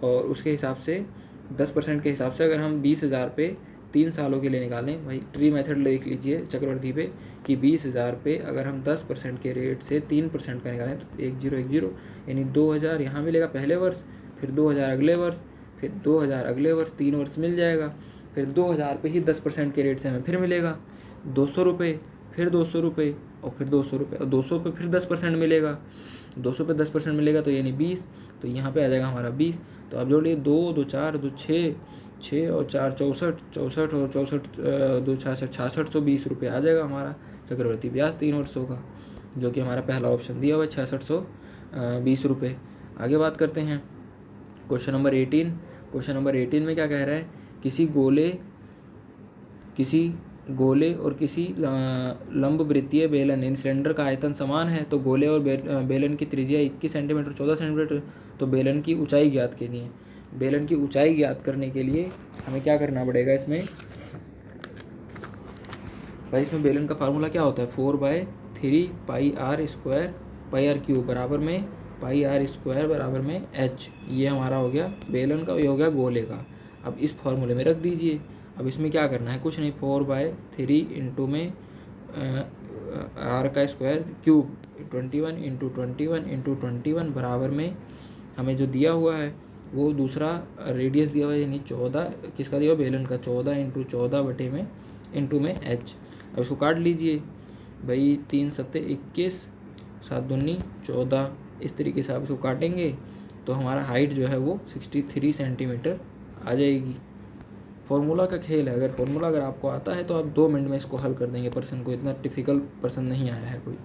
और उसके हिसाब से 10% के हिसाब से अगर हम 20,000 पे 3 सालों के लिए निकालें, भाई ट्री मेथड देख लीजिए चक्रवृद्धि पे कि 20,000 पे अगर हम 10% के रेट से 3% का निकालें तो 1010, यानी 2,000 यहाँ मिलेगा पहले वर्ष, फिर 2,000 अगले वर्ष, फिर 2,000 अगले वर्ष, 3 वर्ष मिल जाएगा। फिर 2,000 पे ही 10% के रेट से हमें फिर मिलेगा 200 रुपये, फिर 200 रुपये और फिर 200 रुपये, और 200 पे फिर 10% मिलेगा, 200 पे 10% मिलेगा तो यानी 20, तो यहाँ पे आ जाएगा हमारा 20। तो आप जोड़िए 2 2 4 2 6, 6 और 4 64, 64 और 64 2 66, 6620 रुपये आ जाएगा हमारा चक्रवृद्धि ब्याज 3 वर्षों का, जो कि हमारा पहला ऑप्शन दिया हुआ है 6620 रुपये। आगे बात करते हैं क्वेश्चन नंबर 18 में क्या कह रहा है, किसी गोले और किसी लंब वृत्तीय बेलन इन सिलेंडर का आयतन समान है तो गोले और बेलन की त्रिज्या 21 सेंटीमीटर 14 सेंटीमीटर, तो बेलन की ऊंचाई ज्ञात कीजिए। बेलन की ऊंचाई ज्ञात करने के लिए हमें क्या करना पड़ेगा, इसमें भाई इसमें बेलन का फार्मूला क्या होता है, 4/3 πr² πr³ बराबर में πr² बराबर में h। ये हमारा हो गया बेलन का, ये हो गया गोले का। अब इस फॉर्मूले में रख दीजिए। अब इसमें क्या करना है, कुछ नहीं, 4/3 इंटू में r का स्क्वायर क्यूब 21 इंटू 21 इंटू 21 बराबर में हमें जो दिया हुआ है वो दूसरा रेडियस दिया हुआ है, यानी 14 किसका दिया हुआ, बेलन का, 14 इंटू 14 बटे में इंटू में h। अब इसको काट लीजिए भाई, 3 7 21, 7 दूनी 14, इस तरीके से आप इसको काटेंगे तो हमारा हाइट जो है वो 63 सेंटीमीटर आ जाएगी। फॉर्मूला का खेल है, अगर फॉर्मूला अगर आपको आता है तो आप 2 मिनट में इसको हल कर देंगे प्रश्न को, इतना डिफ़िकल्ट प्रश्न नहीं आया है कोई।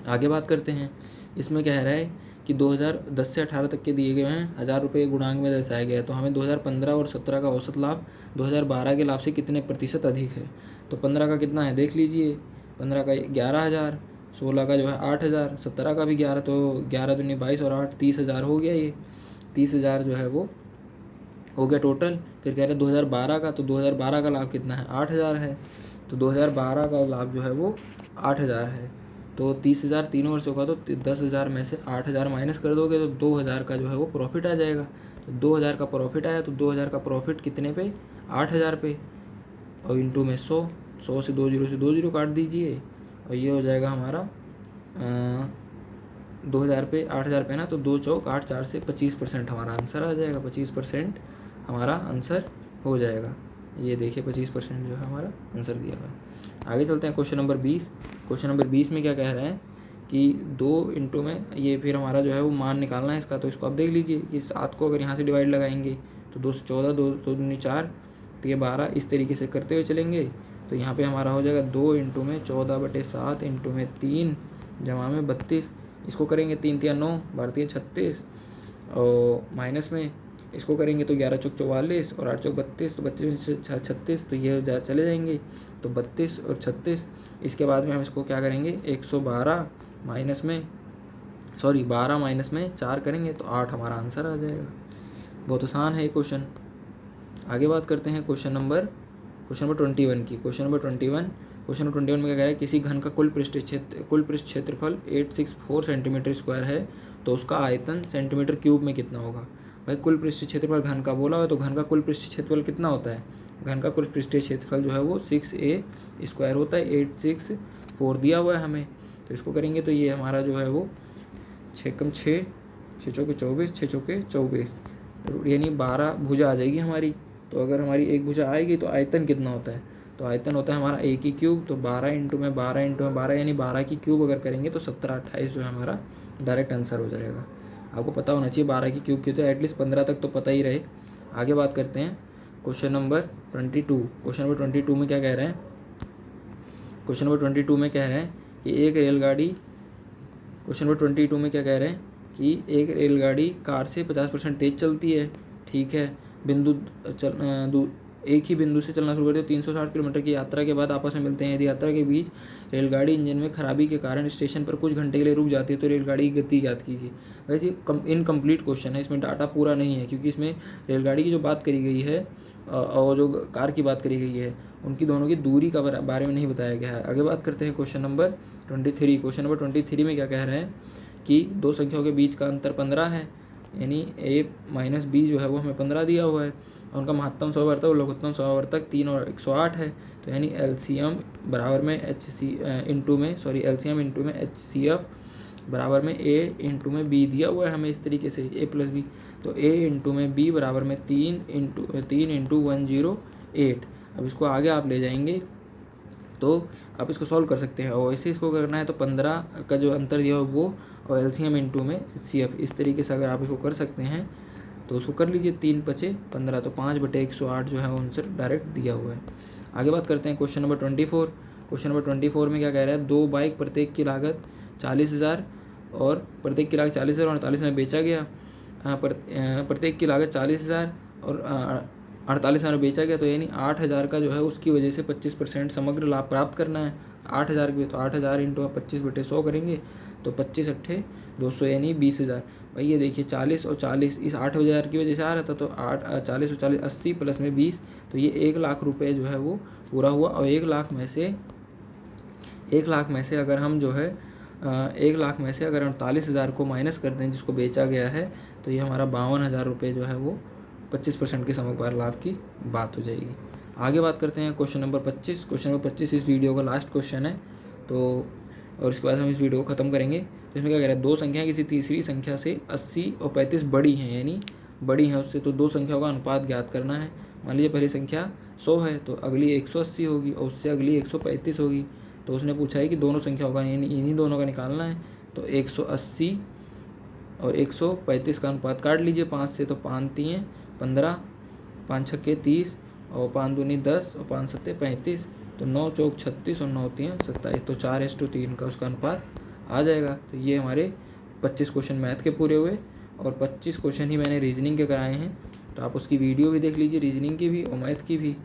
आगे बात करते हैं, इसमें कह रहा है कि 2010 से 18 तक के दिए गए हैं 1000 रुपये गुणांक में दर्शाया गया है, तो हमें 2015 और 17 का औसत लाभ 2012 के लाभ से कितने प्रतिशत अधिक है। तो 15 का कितना है देख लीजिए, 15 का 11,000, 16 का जो है 8,000, 17 का भी 11, तो 11 दूनी 22 और 8 30,000 हो गया। ये 30,000 जो है वो हो गया टोटल। फिर कह रहे हैं 2012 का, तो 2012 का लाभ कितना है, 8,000 है, तो 2012 का लाभ जो है वो 8,000 है। तो 30,000 3 वर्षों का, तो 10,000 में से 8,000 माइनस कर दोगे तो 2,000 का जो है वो प्रॉफिट आ जाएगा। तो 2,000 का प्रॉफिट आया, तो 2,000 का प्रॉफिट कितने पे, 8,000 पे, और इंटू में 100 से 2 जीरो काट दीजिए और ये हो जाएगा हमारा 2,000 पे 8,000 पे ना, तो 2 चौक 8 4 से 25% हमारा आंसर आ जाएगा, 25% हमारा आंसर हो जाएगा। ये देखिए 25% जो है हमारा आंसर दिया हुआ है। आगे चलते हैं क्वेश्चन नंबर 20 में क्या कह रहे हैं कि 2 इंटू में ये फिर हमारा जो है वो मान निकालना है इसका, तो इसको आप देख लीजिए कि 7 को अगर यहाँ से डिवाइड लगाएंगे तो 2 से 14, 2 दूनी 4, तो ये 12, इस तरीके से करते हुए चलेंगे तो यहाँ पे हमारा हो जाएगा 2 इंटू में 14/7 इंटू में 3 जमा में 32, इसको करेंगे 3 3 9 12 36, और माइनस में इसको करेंगे तो 11 चौक 44 और 8 चौक 32, तो 32 से 36, तो ये चले जाएंगे, तो 32 और 36। इसके बाद में हम इसको क्या करेंगे 112 माइनस में 12 माइनस में 4 करेंगे तो 8 हमारा आंसर आ जाएगा। बहुत आसान है ये क्वेश्चन। आगे बात करते हैं क्वेश्चन नंबर 21 की। क्वेश्चन नंबर 21 में क्या कह रहा है, किसी घन का कुल पृष्ठ क्षेत्रफल 864 सेंटीमीटर स्क्वायर है तो उसका आयतन सेंटीमीटर क्यूब में कितना होगा। भाई कुल पृष्ठ क्षेत्रफल घन का बोला हुआ है तो घन का कुल पृष्ठ क्षेत्रफल कितना होता है, घन का कुल पृष्ठीय क्षेत्रफल जो है वो 6a² होता है, 864 दिया हुआ है हमें, तो इसको करेंगे तो ये हमारा जो है वो 6 कम 6, 6 चौके 24, 6 चौके 24, यानी 12 भुजा आ जाएगी हमारी। तो अगर हमारी एक भुजा आएगी तो आयतन कितना होता है, तो आयतन होता है हमारा a की क्यूब, तो 12 इंटू में 12 इंटू में 12 यानी 12 की क्यूब अगर करेंगे तो 1728 जो है हमारा डायरेक्ट आंसर हो जाएगा। आपको पता होना चाहिए 12 की क्यूब की, तो एटलीस्ट 15 तक तो पता ही रहे। आगे बात करते हैं क्वेश्चन नंबर 22। क्वेश्चन नंबर 22 में क्या कह रहे हैं, क्वेश्चन नंबर 22 में कह रहे हैं कि एक रेलगाड़ी, क्वेश्चन नंबर 22 में क्या कह रहे हैं कि एक रेलगाड़ी कार से 50% तेज चलती है, ठीक है, एक ही बिंदु से चलना शुरू करते हैं। 360 किलोमीटर की यात्रा के बाद आपस में मिलते हैं। यदि यात्रा के बीच रेलगाड़ी इंजन में खराबी के कारण स्टेशन पर कुछ घंटे के लिए रुक जाती है तो रेलगाड़ी की गति ज्ञात कीजिए। वैसे इनकम्प्लीट क्वेश्चन है, इसमें डाटा पूरा नहीं है, क्योंकि इसमें रेलगाड़ी की जो बात करी गई है और जो कार की बात करी गई है उनकी दोनों की दूरी का बारे में नहीं बताया गया है। आगे बात करते हैं क्वेश्चन नंबर 23। क्वेश्चन नंबर 23 में क्या कह रहे हैं कि दो संख्याओं के बीच का अंतर 15 है, यानी a माइनस बी जो है वो हमें 15 दिया हुआ है, और उनका महत्तम समवर्तक और लघुत्तम समवर्तक 3 और 108 है। तो यानी एलसीएम बराबर में एलसीएम इंटू में HCF बराबर में a इंटू में b दिया हुआ है हमें इस तरीके से a प्लस बी। तो a इंटू में b बराबर में 3 इंटू 108। अब इसको आगे आप ले जाएंगे तो आप इसको सॉल्व कर सकते हैं, और ऐसे इसको करना है तो 15 का जो अंतर दिया हो वो, और एलसीएम इंटू में HCF, इस तरीके से अगर आप इसको कर सकते हैं तो उसको कर लीजिए। 3 पचे 15, तो 5/108 जो है वो आंसर डायरेक्ट दिया हुआ है। आगे बात करते हैं क्वेश्चन नंबर 24। क्वेश्चन नंबर 24 में क्या कह रहा है, 2 बाइक प्रत्येक की लागत 40,000 और प्रत्येक की लागत 40,000 और 48 में बेचा गया। प्रत्येक की लागत 40,000 और 48,000 में बेचा गया, तो यानी 8,000 का जो है उसकी वजह से 25% समग्र लाभ प्राप्त करना है। 8,000 की, तो 8,000 इंटू 25/100 करेंगे तो 25 अट्ठे 200 यानी 20,000। भाई ये देखिए 40 और 40 इस 8,000 की वजह से आ रहा था, तो 40 और 40 80 प्लस में 20, तो ये 1 लाख रुपये जो है वो पूरा हुआ। और 1 लाख में से अगर हम जो है 1 लाख में से अगर 48,000 को माइनस कर दें जिसको बेचा गया है, तो ये हमारा 52,000 रुपये जो है वो 25% के समग्र लाभ की बात हो जाएगी। आगे बात करते हैं क्वेश्चन नंबर 25। क्वेश्चन नंबर 25 इस वीडियो का लास्ट क्वेश्चन है, तो और इसके बाद हम इस वीडियो को ख़त्म करेंगे। तो इसमें क्या कह रहा है, दो संख्याएं किसी तीसरी संख्या से 80 और 35 बड़ी हैं, यानी बड़ी हैं उससे, तो दो संख्याओं का अनुपात ज्ञात करना है। मान लीजिए पहली संख्या 100 है तो अगली 180 होगी और उससे अगली 135 होगी। तो उसने पूछा है कि दोनों संख्याओं का, यानी इन्हीं दोनों का निकालना है। तो 180 और 135 का अनुपात काट लीजिए 5 से, तो 5 3 15, 5 छक्के 30 और 5 दूनी 10 और 5 सत्ते 35, तो 9 चौक 36 और 9 3 27, तो 4:3 का उसका अनुपात आ जाएगा। तो ये हमारे 25 क्वेश्चन मैथ के पूरे हुए, और 25 क्वेश्चन ही मैंने रीजनिंग के कराए हैं, तो आप उसकी वीडियो भी देख लीजिए, रीजनिंग की भी और मैथ की भी।